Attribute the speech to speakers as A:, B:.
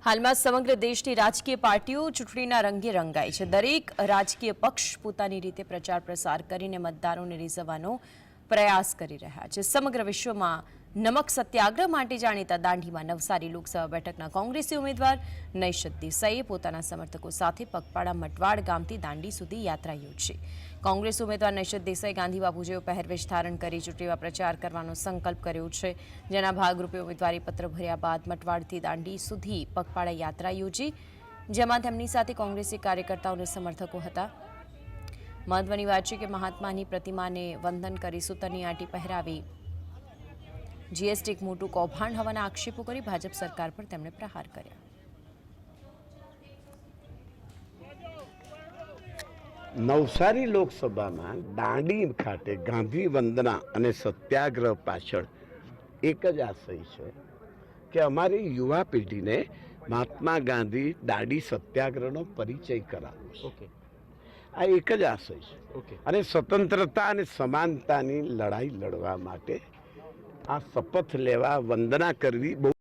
A: હાલમાં સમગ્ર દેશની રાજકીય પાર્ટીઓ ચૂંટણીના રંગે રંગાઈ છે। દરેક રાજકીય પક્ષ પોતાની રીતે પ્રચાર પ્રસાર કરીને મતદારોને રીઝવવાનો પ્રયાસ કરી રહ્યા છે। સમગ્ર વિશ્વમાં નમક સત્યાગ્રહ માટે જાણીતા દાંડીમાં નવસારી લોકસભા બેઠકના કોંગ્રેસી ઉમેદવાર નૈશદ દેસાઈએ પોતાના સમર્થકો સાથે પગપાળા મટવાડ ગામથી દાંડી સુધી યાત્રા યોજી। કોંગ્રેસ ઉમેદવાર નૈશદ દેસાઈ ગાંધીબાપુ જેવો પહેરવેશ ધારણ કરી ચૂંટણીમાં પ્રચાર કરવાનો સંકલ્પ કર્યો છે, જેના ભાગરૂપે ઉમેદવારી પત્ર ભર્યા બાદ મટવાડથી દાંડી સુધી પગપાળા યાત્રા યોજી, જેમાં તેમની સાથે કોંગ્રેસી કાર્યકર્તાઓ અને સમર્થકો હતા। મહત્વની વાત છે કે મહાત્માની પ્રતિમાને વંદન કરી સૂતરની આંટી પહેરાવી જીએસટી એક મોટું કૌભાંડ હોવાના આક્ષેપો કરી ભાજપ સરકાર પર તેમણે પ્રહાર કર્યા।
B: નવસારી લોકસભામાં દાંડી ખાતે ગાંધી વંદના અને સત્યાગ્રહ પાછળ એક જ આશય છે કે અમારી યુવા પેઢીને મહાત્મા ગાંધી દાંડી સત્યાગ્રહનો પરિચય કરાવવો છે। આ એક જ આશય છે અને સ્વતંત્રતા અને સમાનતાની લડાઈ લડવા માટે આ શપથ લેવા, વંદના કરવી બહુ